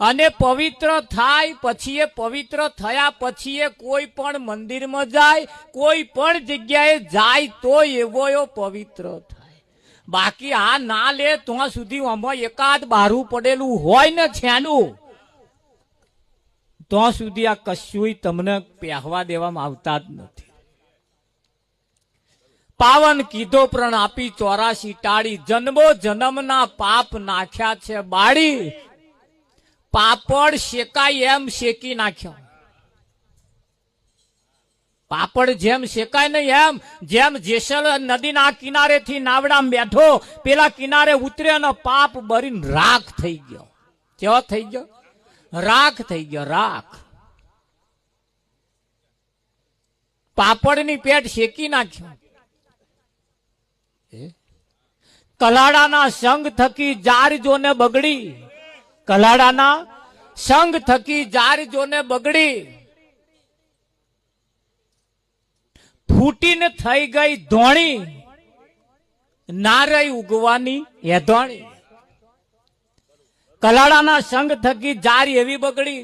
અને પવિત્ર થાય પછી, પવિત્ર થયા પછી કોઈ પણ મંદિરમાં જાય, કોઈ પણ જગ્યાએ જાય તો એવો પવિત્ર થાય. બાકી આ ના લે ત્યાં સુધી આમાં એકાદ બારું પડેલું હોય ને છેનું, ત્યાં સુધી આ કશું તમને પહેવા દેવામાં આવતા જ નથી. પાવન કીધો પ્રણ આપી 84 ટાળી, જન્મો જન્મના પાપ નાખ્યા છે બાળી. પાપડ શેકાય એમ શેકી નાખ્યો. પાપડ જેમ શેકાય નહીં એમ, જેમ જેસલ નદીના કિનારેથી નાવડામાં બેઠો, પેલા કિનારે ઉતરે અને પાપ બરીને રાખ થઈ ગયો. કેવો થઈ ગયો? રાખ થઈ ગયો, રાખ. પાપડની પેટ શેકી નાખ્યો. કલાડાના સંગ થકી જાર જોને બગડી, કલાડાના સંગ થકી જાર જોને બગડી, ફૂટીને થઈ ગઈ ધોણી, ના રહી ઉગવાની એધોણી. કલાડાના સંગ થકી જાર એવી બગડી,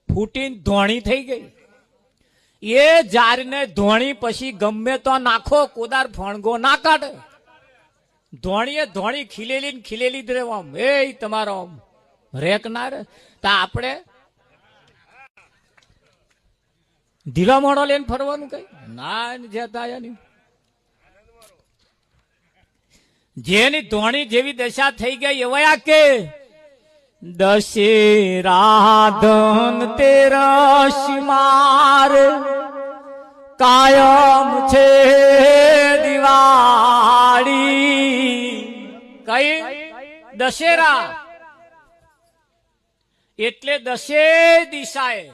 ફૂટીને ધોણી થઈ ગઈ. એ જારને ધોણી પછી ગમે તો નાખો, કોદાર ફણગો ના કાઢે. ધોણીએ ધોણી ખીલેલી ને ખીલેલી જ રહેવા. એ તમારો રેક ના રે. તા આપણે ઢીલો મોડો લઈને ફરવાનું કઈ ના જતા. જેની ધોણી જેવી દશા થઈ ગઈ એવા કે દશેરા ધન તેરસ માર કાયમ છે દિવાળી. કઈ દશેરા એટલે દશે દિશાએ.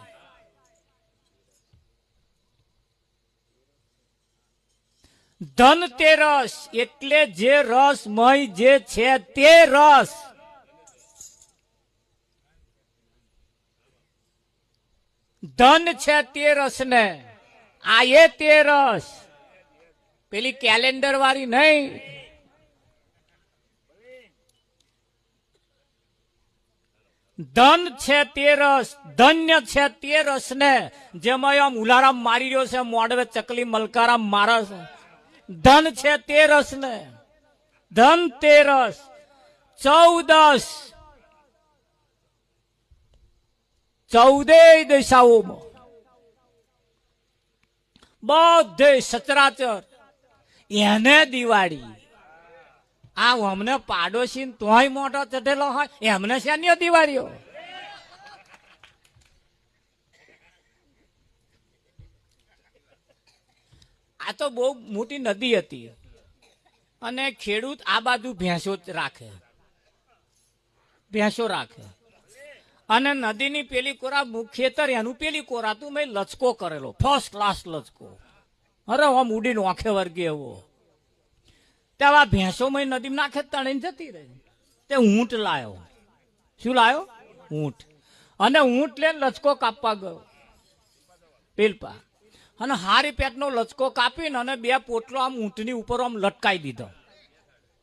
ધનતેરસ એટલે જે રસમય જે છે તે રસ. ધન છે તે રસ ને, આ એ તે રસ, પેલી કેલેન્ડર વાળી નહીં. ધન છે તે રસ, ધન્ય છે તે રસ ને, જેમાં આમ ઉલારામ મારી રહ્યો છે, મોડવે ચકલી મલકારામ મારે છે. ધન છે તે રસ ને, ધન તે રસ. 14 દિશાઓમાં બધે સચરાચર એને દિવાળી. આ અમને પાડોશી તોય મોટો ચઢેલો હોય, એમને શેની દિવાળીઓ? આ તો બહુ મોટી નદી હતી અને ખેડૂત આ બાજુ ભેંસો રાખે, ભેંસો રાખે. અને નદીની પેલી કોરા ખેતર, એનું પેલી કોરા તું મેં લચકો કરેલો, ફર્સ્ટ ક્લાસ લચકો. અરે આમ ઉડીને આંખે વર્ગે એવો. તેવા ભેંસો મેં નદીમાં નાખે તણીને જતી રહી. તે ઊંટ લાયો. શું લાયો? ઊંટ. અને ઊંટ લઈને લચકો કાપવા ગયો પેલપા. અને હારી પેટનો લચકો કાપીને અને 2 પોટલો આમ ઊંટની ઉપર આમ લટકાઈ દીધો,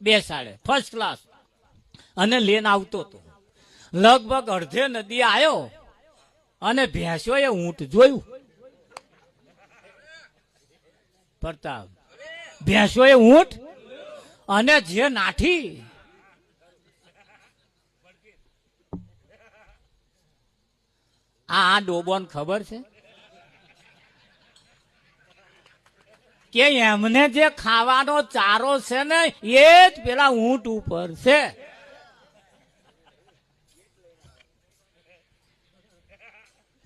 2 સાડે, ફર્સ્ટ ક્લાસ. અને લઈને આવતો હતો. લગભગ અડધે નદી આવ્યો અને ભેંસોએ ઊંટ જોયું. પ્રતાપ, ભેંસોએ ઊંટ અને જે નાઠી, આ ડોબોન ખબર છે કે એમને જે ખાવાનો ચારો છે ને એ જ પેલા ઊંટ ઉપર છે.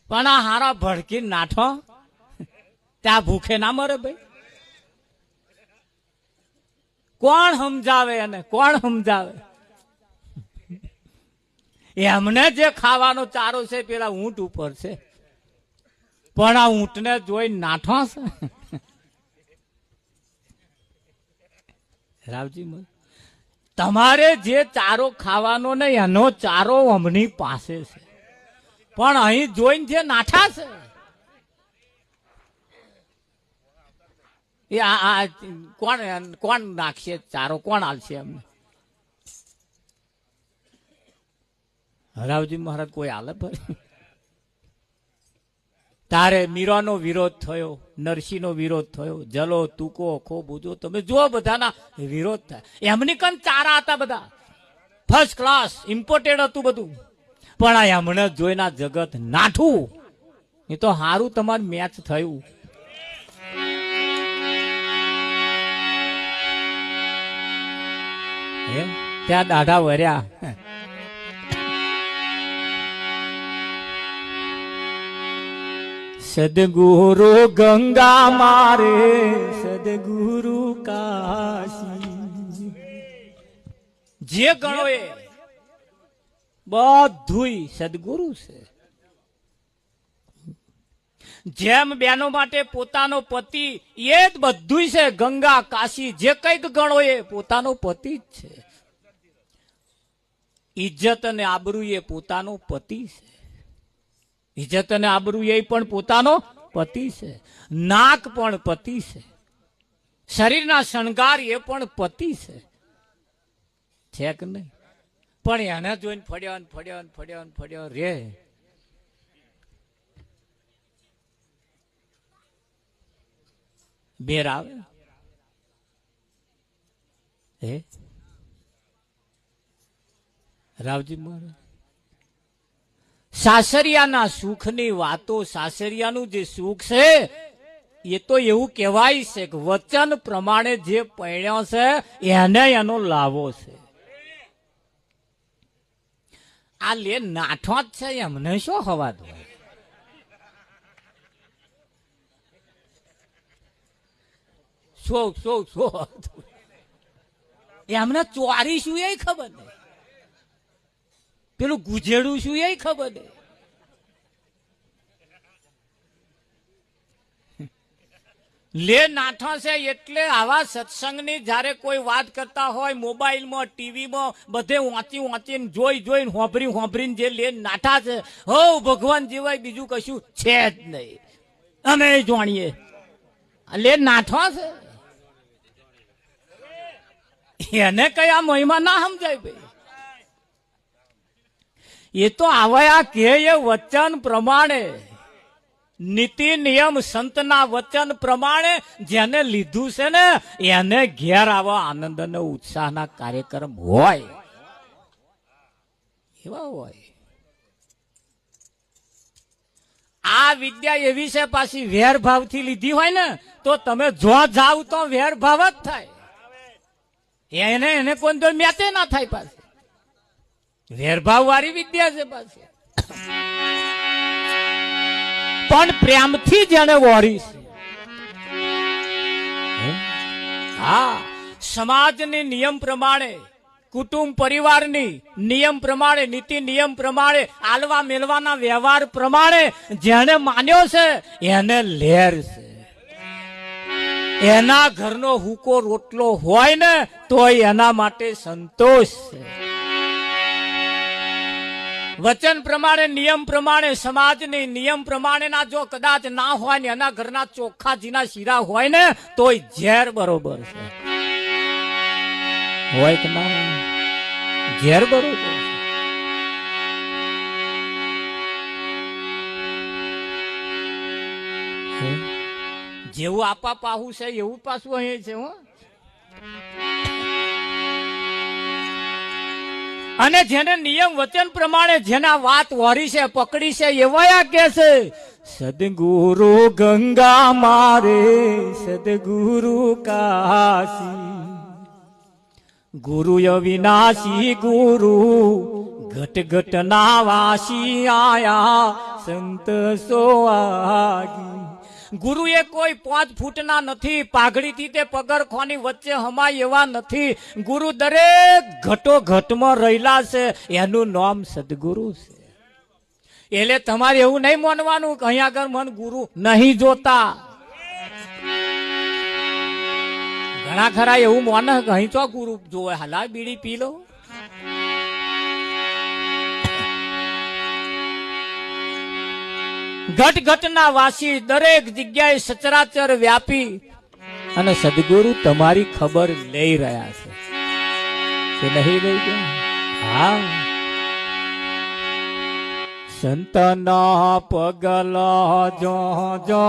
પણ આ હારા ભડકી નાઠો ત્યાં ભૂખે ના મરે ભાઈ. કોણ સમજાવે એને? કોણ સમજાવે? એમને જે ખાવાનો ચારો છે પેલા ઊંટ ઉપર છે, પણ આ ઊંટને જોઈ નાઠો છે. રાવજી, તમારે જે ચારો ખાવાનો ને એનો ચારો અમની પાસે છે, પણ અહીં જોઈને જે નાઠા છે એ આ કોણ કોણ નાખશે ચારો? કોણ આલશે અમને? હરાવજી મહારાજ કોઈ હાલે ભાઈ? તારે મીરાનો વિરોધ થયો, નરસિંહનો વિરોધ થયો, જલો તુકો ખોબુજો, તમે જો બધાના વિરોધ થાય. એમની કન ચારા હતા બધા, ફર્સ્ટ ક્લાસ ઇમ્પોર્ટેડ હતું બધું. પણ આ એમણે જોઈના જગત નાઠું. એ તો હારું તમારું મેચ થયું. ત્યાં દાઢા વર્યા. સદગુરુ ગંગા મારે, સદગુરુ કાશી. જે ગણો એ બધુંય સદગુરુ છે. જેમ બેનો માટે પોતાનો પતિ એ જ બધું છે. ગંગા કાશી જે કઈક ગણો એ પોતાનો પતિ જ છે. ઇજ્જત અને આબરૂ એ પોતાનો પતિ છે. ઇજ્જત અને આબરૂ એ પણ પોતાનો પતિ છે. નાક પણ પતિ છે. શરીરના શણગાર એ પણ પતિ છે કે નહીં? પણ એને જોઈને ફળ્યો ને ફળ્યો ને ફળ્યો ને ફળ્યો રે. બેર આવે હે રાવજી મહારાજ? સાસરિયાના સુખની વાતો, સાસરિયાનું જે સુખ છે એ તો એવું કહેવાય છે કે વચન પ્રમાણે જે પરણ્યો છે એને એનો લાવો છે. આ લે નાઠો જ છે, એમને શું હવા દો? એમને ચોરી શું એ ખબર નહીં, પેલું ગુજેડું શું એ ખબર નહીં. લે નાઠો છે એટલે આવા સત્સંગની જયારે કોઈ વાત કરતા હોય મોબાઈલમાં, ટીવીમાં બધે વાંચીને જોઈને હોંભરીને જે લે નાઠા છે, હો ભગવાન જેવાય બીજું કશું છે જ નહીં. અમે જાણીએ લે નાઠો છે. એને કઈ આ મહિમા ના સમજાય ભાઈ. એ તો આવ્યા કે એ વચન પ્રમાણે, નીતિ નિયમ સંતના વચન પ્રમાણે જેને લીધું છે ને એને ઘેર આવા આનંદ અને ઉત્સાહના કાર્યક્રમ હોય એવા હોય. આ વિદ્યા એવી છે પાછી વેરભાવથી લીધી હોય ને તો તમે જો જાવ તો વેરભાવ જ થાય. એને કોઈ તો મેતે ના થાય. પાછી વેરભાવ વાળી વિદ્યા છે પાછી. પણ પ્રેમથી જેને વોરી છે, હા, સમાજની નિયમ પ્રમાણે, કુટુંબ પરિવારની નિયમ પ્રમાણે, નીતિ નિયમ પ્રમાણે, આલવા મેલવાના વ્યવહાર પ્રમાણે જેને માન્યો છે એને લેર છે. એના ઘરનો હુકો રોટલો હોય ને તો એના માટે સંતોષ છે. વચન પ્રમાણે, નિયમ પ્રમાણે, સમાજની નિયમ પ્રમાણેના જો કદાચ ના હોય ને એના ઘરના ચોખ્ખા જીના શીરા હોય ને તોય ઝેર બરોબર છે. હોય કે ના હોય? ઝેર બરોબર છે. જેવું આપા પાહું છે એવું પાછું અહીં છે. હો, અને જેને નિયમ વચન પ્રમાણે જેના વાત વરી છે, પકડી છે, એવા કે છે સદગુરુ ગંગા મારે, સદગુરુ કાશી. ગુરુ અવિનાશી ગુરુ, ઘટ ઘટ ના વાસી આયા સંત સોઆગી. ગુરુ એ કોઈ 5 ફૂટના નથી, પાઘડીથી તે પગરખોની વચ્ચે હમાય એવા નથી. ગુરુ દરેક ઘટો ઘટમાં રહેલા છે, એનું નામ સદગુરુ છે. એટલે તમારે એવું નહીં માનવાનું કે અહીંયા આગળ મન ગુરુ નહીં જોતા. ઘણા ખરા એવું માને કે અહીં તો ગુરુ જોવે, હાલા બીડી પી લો. ઘટ ઘટના વાસી, દરેક જગ્યાએ સચરાચર વ્યાપી અને સદગુરુ તમારી ખબર લઈ રહ્યા છે કે નહીં લઈ ગયા? હા, સંતના પગલા જો જો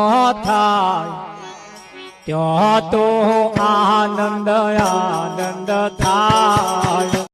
થાય ત્યાં તો આનંદ આનંદ થાય.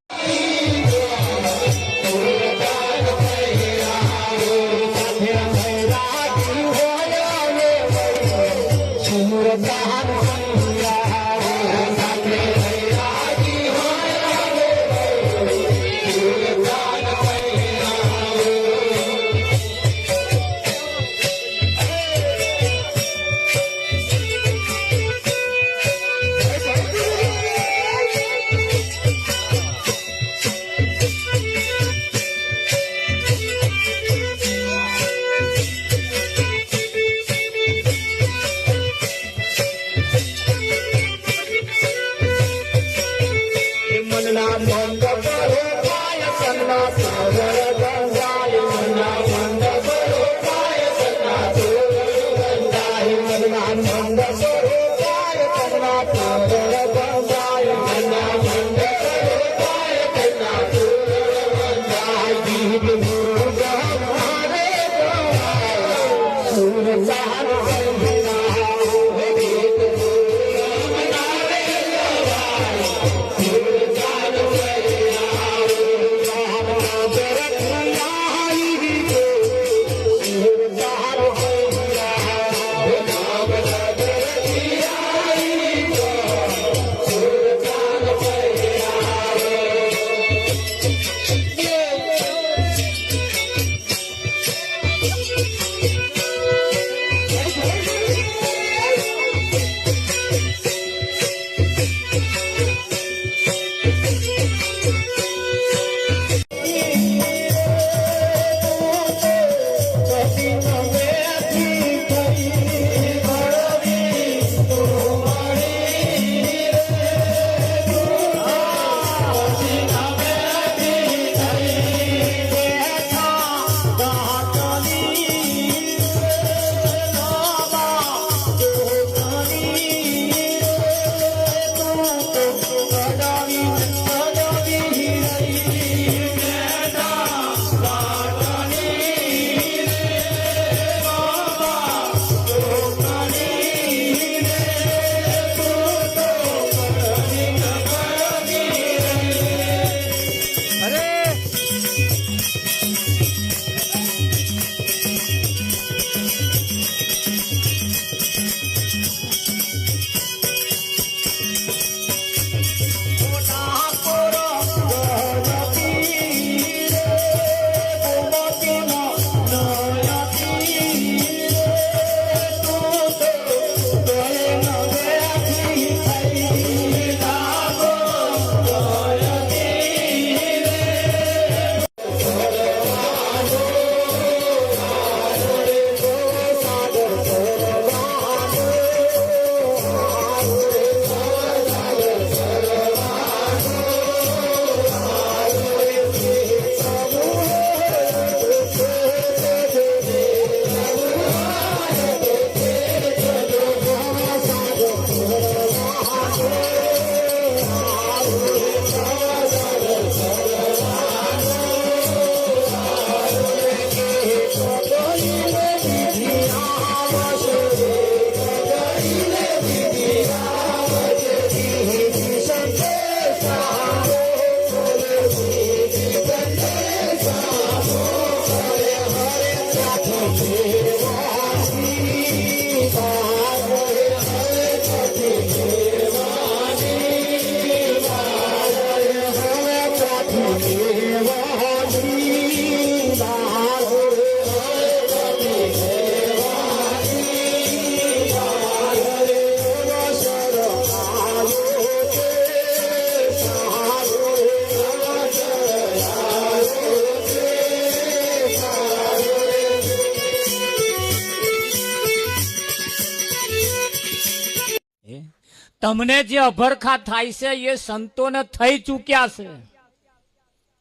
તમને જે અભરખા થાય છે એ સંતોને થઈ ચૂક્યા છે.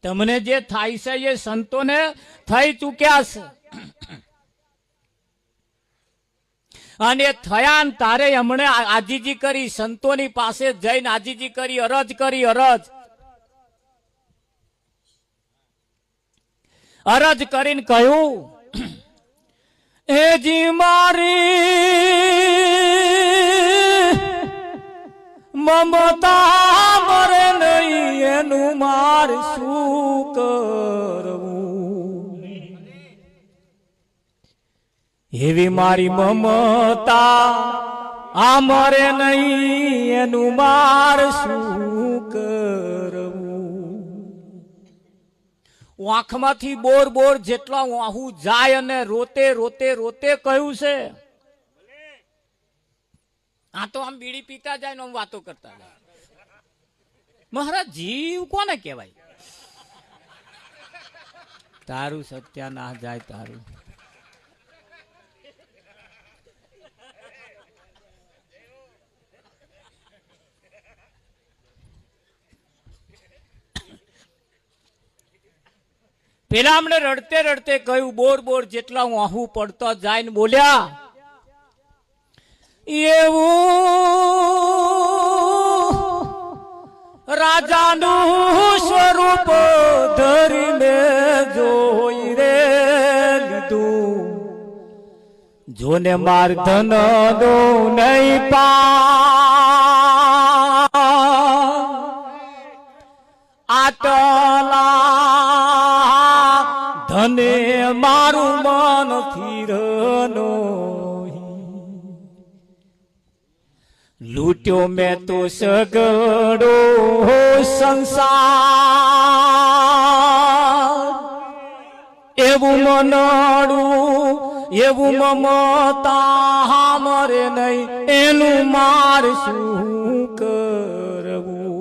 તમને જે થાય છે એ સંતોને થઈ ચૂક્યા છે. અને થયા ને તારે હમણે આજીજી કરી, સંતોની પાસે જઈને આજીજી કરી, અરજ કરી, અરજ. અરજ કરીને કહ્યું, હેજી મારી મમતા મરે નહીં, એનું માર શું કરવું? એવી મારી મમતા આ મરે નહીં, એનું માર શું કરવું? આંખમાંથી બોર બોર જેટલા વાહુ જાય અને રોતે રોતે રોતે કહ્યું છે. આ તો આમ બીડી પીતા જાય ને આમ વાતો કરતા જાય. મહારાજ જીવ કોને કહેવાય? તારું સત્યાનાશ જાય તારું. પેલા અમને રડતે રડતે કહ્યું, બોર બોર જેટલા હું આહું પડતો જાય ને બોલ્યા, એવું રાજાનું સ્વરૂપ ધરીને જોઈ રે લીધું, જોને માર ધન નો નહીં પા આટલા ધને મારું મન થીરનો લૂટ્યો મેં તો સગડો સંસાર, એવું મનડું એવું મમતા મરે નહીં, એનું માર શું કરવું?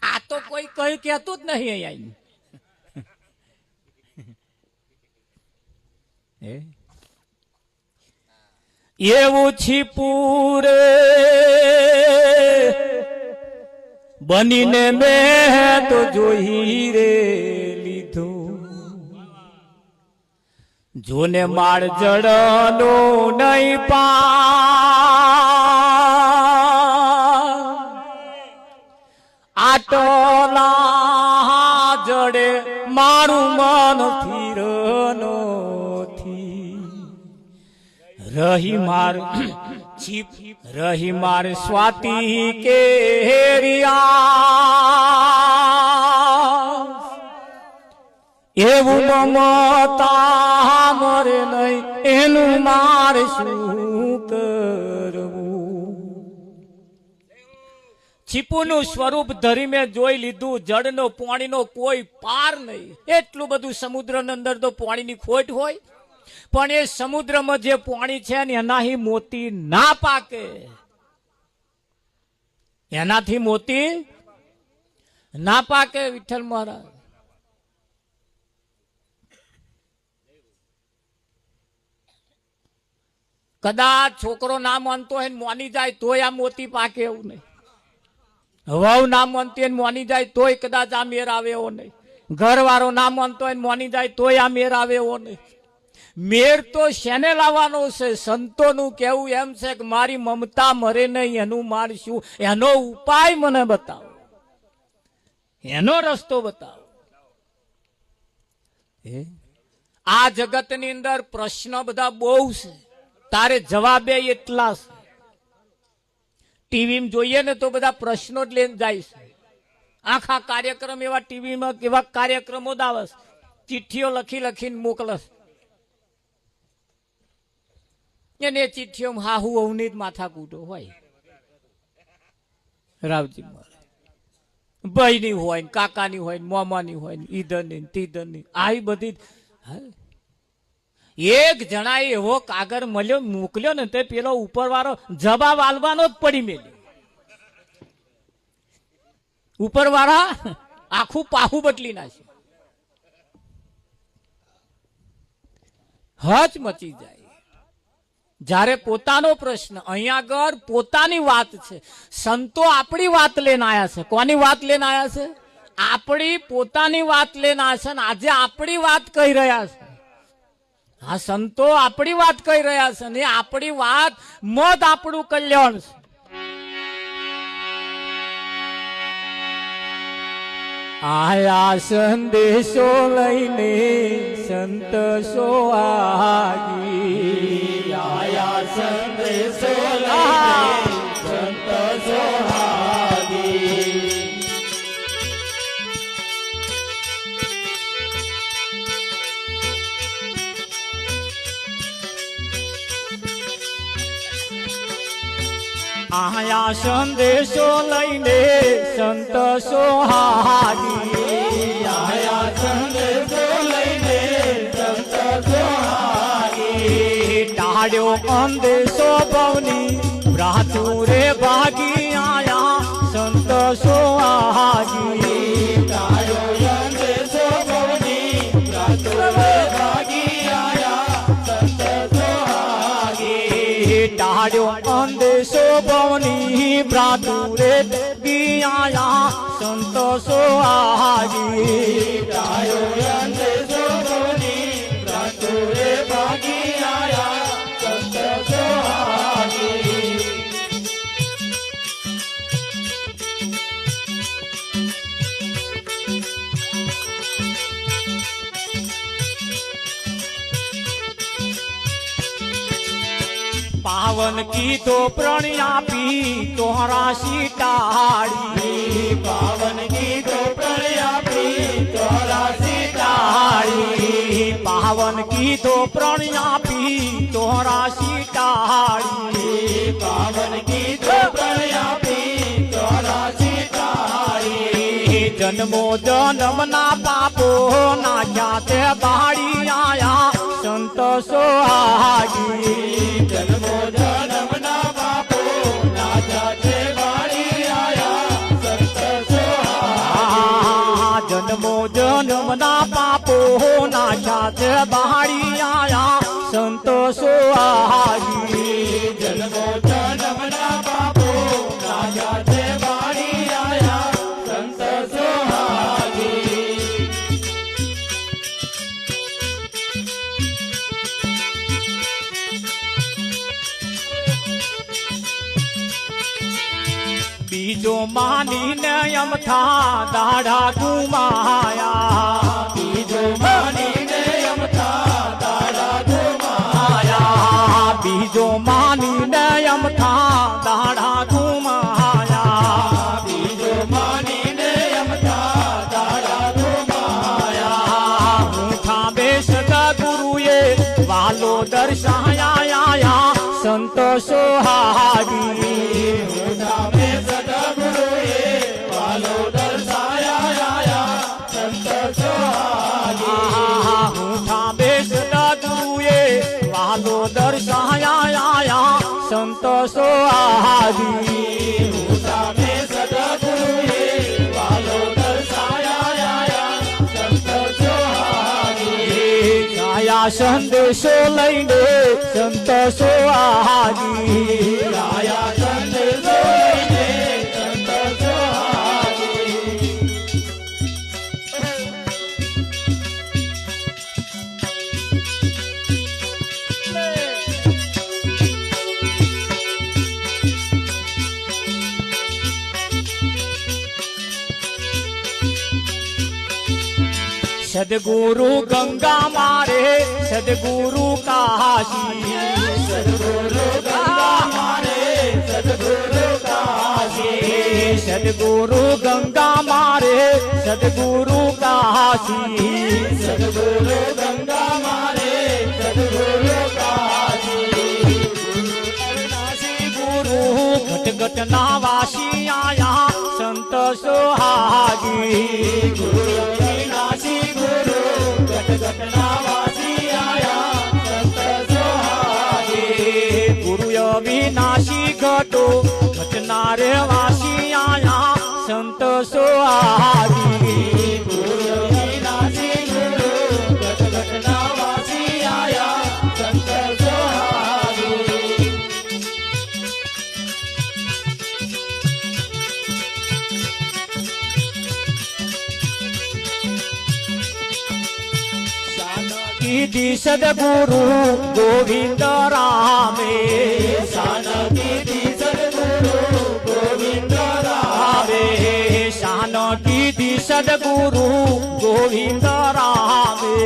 આ તો કોઈ કઈ કહેતું જ નહીં અહીંયા. એવું છીપું રે બનીને મેં તો જોઈ રે લીધું, જોને માળ જડનો નહીં પા આટલા જડે મારું મન થીરનો રહી માર છીપ રહી માર સ્વાતિ કેરિયા, એવું મમતા મરે નહીં, એનું માર શું કરવું? છીપુનું સ્વરૂપ ધરી મેં જોઈ લીધું, જળનો પાણીનો કોઈ પાર નહીં. એટલું બધું સમુદ્રની અંદર તો પાણીની ખોટ હોય, પણ એ સમુદ્રમાં જે પાણી છે ને એનાથી મોતી ના પાકે, એનાથી મોતી ના પાકે. વિઠ્ઠલ મહારાજ કદાચ છોકરો ના માનતો હોય ને મોની જાય તોય આ મોતી પાકે એવું નહીં. વહુ ના માનતી હોય મોની જાય તોય કદાચ આ મેર આવે એવો નહીં. ઘરવાળો ના માનતો હોય મોની જાય તોય આ મેર આવે એવો નહીં. મેર તો શેને લાવવાનો છે? સંતોનું કેવું એમ છે કે મારી મમતા મરે નહીં, એનું માર શું? એનો ઉપાય મને બતાવો, એનો રસ્તો બતાવો. આ જગતની અંદર પ્રશ્ન બધા બહુ છે, તારે જવાબે એટલા છે. ટીવીમાં જોઈએ ને તો બધા પ્રશ્નો જ લઈને જાય છે. આખા કાર્યક્રમ એવા ટીવીમાં એવા કાર્યક્રમો જ આવે છે, ચિઠ્ઠીઓ લખી લખીને મોકલે છે. એને ચિઠ્ઠીઓમાં હાહુ અવની જ માથા કૂટો હોય. રાવજી ભાઈની હોય ને કાકાની હોય ને મામાની હોય ને ઈધરની તીધરની આવી બધી. એક જણાએ એવો કાગળ મળ્યો મોકલ્યો ને તે પેલો ઉપરવાળો જવાબ આલવાનો જ પડી મેલ્યો. ઉપરવાળા આખું પાહું બદલી નાખ્યું. હચ મચી જાય જ્યારે પોતાનો પ્રશ્ન. અહીંયા આગળ પોતાની વાત છે. સંતો આપણી વાત લઈને આવ્યા છે. કોની વાત લઈને આવ્યા છે? આપણી પોતાની વાત લઈને આવ્યા છે. ને આજે આપણી વાત કહી રહ્યા છે. આ સંતો આપણી વાત કહી રહ્યા છે ને આપણી વાત મત આપણું કલ્યાણ છે. આયા સંદેશો લઈને સંત સોહાગી આયા સંદેશો લઈને સંત સોહાગી આયા સંદેશો લઈને સંત સોહાગી આયા સંદેશો લઈને સંત સોહાગી ટાળ્યો અંદેશો ભવની ભ્રાતુ રે ભાગી આયા સંત સોહાગી ટાળ્યો અંદેશો ભવની ભ્રાતુ રે ભાગી આયા સંત સોહાગી ટાળ્યો અંદેશો ભવની ભ્રાતુ રે આયા સંત સોહાગી ટાળ્યો અંદેશો ભવની ભ્રાતુ રે ભાગી આયા સંત સોહાગી પાવન કીધો પ્રણ્યાપી તોરાશી ટાળી પાવન ગીતો પ્રણ્યાપી ચોરાસી ટાળી પાવન કીધો પ્રણ્યાપી તોરાશી ટાળી પાવન ગીતો પ્રણ્યાપી ચોરાસી ટાળી જન્મો જન્મના પાપો નાખ્યા તે બાળી આયા સંત સોહાગી જન્મો જન્મના બાપો નાજા છે વાળી આયા સંત સોહાગી જન્મો જન્મના પાપો નાખ્યા તે બાળી આયા સંત સોહાગી જન્મો જન્મના બાપો નાજા છે વાળી આયા સંત સોહાગી બીજો માનીને અમથા દાડા ગુમાયા બીજો માનીને અમથા તારા ધુમાયા બીજો માનીને અમથા દાડા ગુમાયા બીજો માનીને અમથા તારા ધુમાયા હું થાંભે સદા ગુરુએ વાલો દર્શાયા સંત સોહાગી સામે સદગુરુએ વાલો દર્શાયા સંત સોહાગી હું થાંભે સદા ગુરુએ વાલો દર્શાયા સંત સોહાગી સામે સદગુરુએ વાલો દર્શાયા સંત સોહાગી આયા સંદેશો લઈને સંત સોહાગી આયા સંદેશો લઈને સંત સોહાગી સદગુરુ ગંગા મારે સદગુરુ કાશી સદગુરુ ગંગા મારે સદગુરુ કાશી સદગુરુ ગંગા મારે સદગુરુ કાશી સદગુરુ ગંગા મારે સદગુરુ કાશી અવિનાશી ગુરુ ઘટ ઘટ ના વાસી આયા સંત સોહાગી ગુરુ અવિનાશી ગુરુ ઘટ ઘટના વાસી આયા સંત સોહાગી ગુરુ અવિનાશી ઘટો ઘટના રે વાસી આયા સંત સોહાગી ગુરુ અવિનાશી ગુરુ ઘટ ઘટના વાસી આયા સંત સોહાગી કીધી સદગુરુ ગોવિંદ રામે શાન કીધી સદગુરુ ગોવિંદ રામે આવે શાન કીધી સદગુરુ ગોવિંદ રામે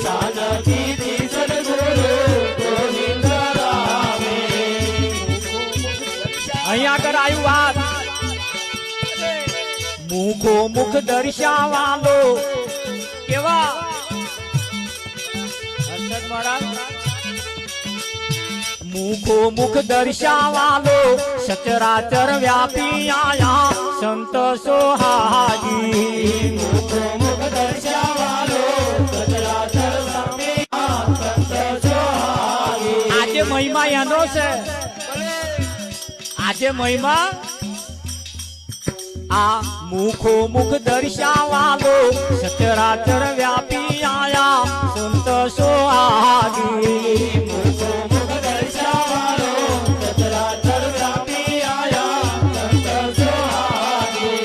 શાન કીધી સદગુરુ ગોવિંદ રામે. અહીંયા આગળ આવ્યું વાત મુખો મુખ દર્શાવાલો કેવા હર્ષદ મહારાજ મુખો મુખ દર્શાવાલો સચરાચર વ્યાપી આયા સંત સોહાગી મુખ મુખ દર્શાવાલો સચરાચર વ્યાપી સંત સોહાગી. આજે મહિમા એનો છે આજે મહિમા આ મુખો મુખ દર્શાવાલો સચરાચર વ્યાપી આયા સંત સોહાગી મુખ મુખ દર્શાવાલો સચરાચર વ્યાપી આયા સંત સોહાગી.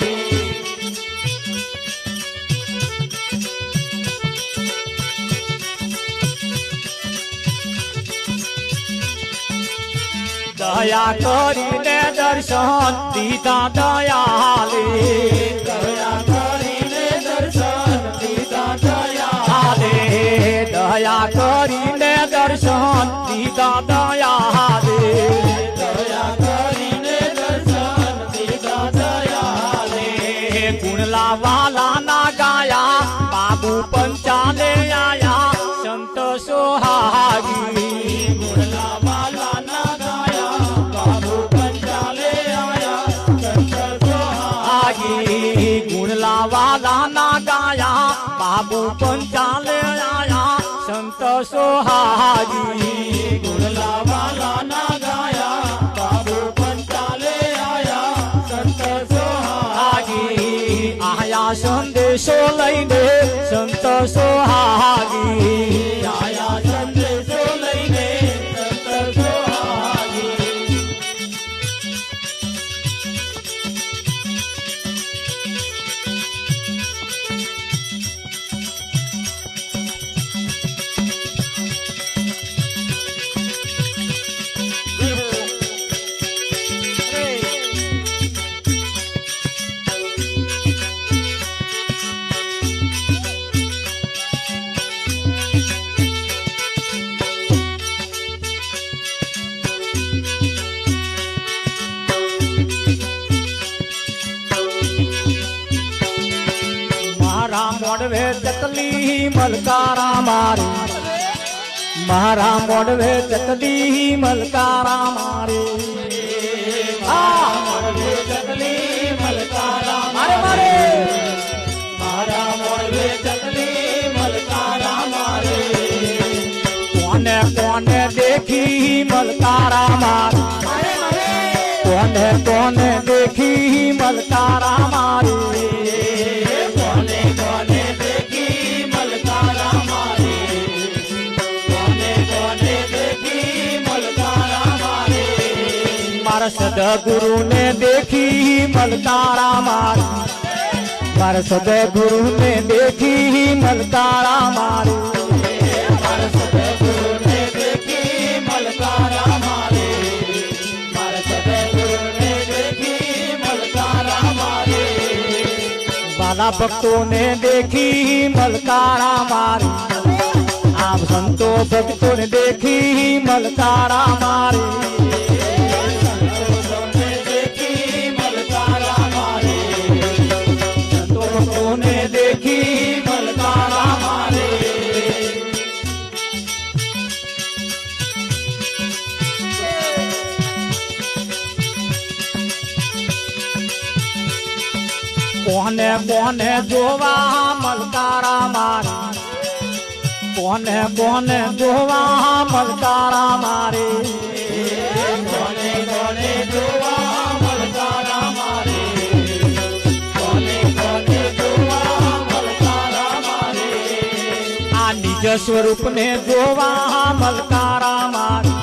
દયા કરીને દર્શન દીધા દયાલે દયા કરીને દર્શન દીધા દયાલે. દયા કરીને દર્શન દીધા દયાલે દયા કરીને દર્શન દીધા દયાલે. ગુણલા વાલા ના ગાયા બાબુ પંચાલે આયા સંત સોહાગી ગુણલા વાલા ના ગાયા બાબુ પંચાલે આયા સંત સોહાગી. ગુણલા વાલા ના ગાયા બાબુ પંચાલે આયા સંત સોહાગી ગુણલા વાલા ના ગાયા બાબુ પંચાલે આયા સંત સોહાગી. આયા સંદેશો લઈને સંત સોહાગી આયા સંદેશો લઈને સંત સોહાગી. મારા મોડવે ચકલી મલકારા મારે મારા મોડવે ચકલી મલકારા મારે મોડવે ચકલી મલકારા મારે મારે મારા મોડવે ચકલી મલકારા મારે. કોને કોને દેખી મલકારા મારે કોને કોને દેખી મલકારા મારે કોને કોને દેખી મલકારા મારે. કોને કોને દેખી મલકારા મારે. મારા સદગુરુ ને દેખી મલકારા મારે મારા સદગુરુ ને દેખી મલકારા મારે મારા સદગુરુને દેખી મલકારા મારે. મારા સદગુરુને દેખી મલકારા મારે. વાલા ભક્તો ને દેખી મલકારા મારે આપ સંતો ભક્તો ને દેખી મલકારા મારે સંતોને દેખી મલકારા મારે. સંતો ભક્તો ને દેખી મલકારા મારે. કોને કોને જોવા મલકારા મારે કોને કોને જોવા મલકારા મારે કોને કોને જોવા મલકારા મારે. કોને કોને જોવા મલકારા મારે. આ નિજ સ્વરૂપ ને જોવા મલકારા મારે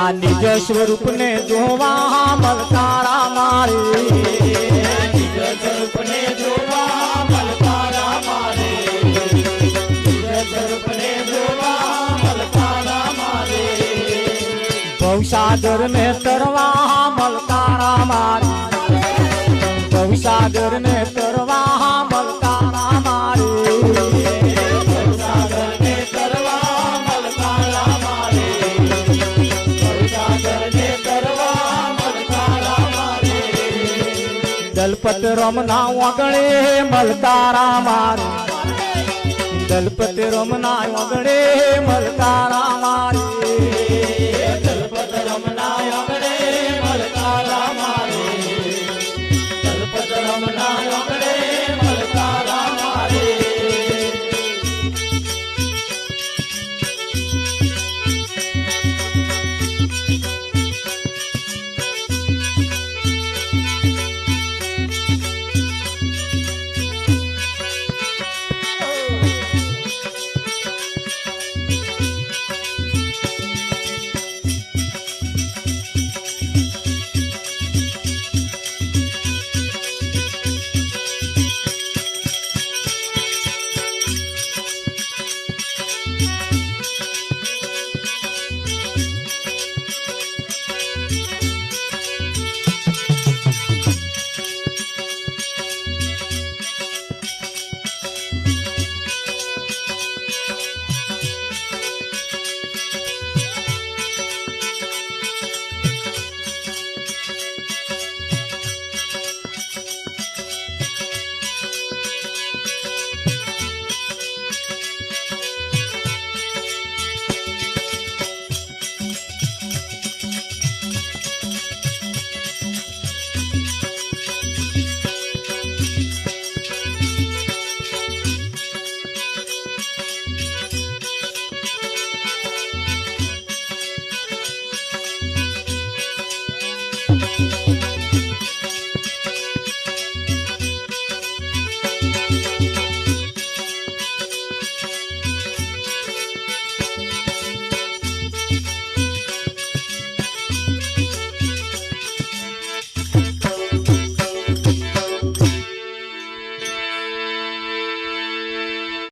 આ નિજ સ્વરૂપ ને જોવા મલકારા મારે નિજ સ્વરૂપને જોવા મલકારા મારે. નિજ સ્વરૂપને જોવા મલકારા મારે. ભવસાગર ને તરવા મલકારા મારે ભવસાગર ને તરવા દલપત રમના ઓગણે મલકારા મારે દલપત રમના ઓગણે મલકારા મારે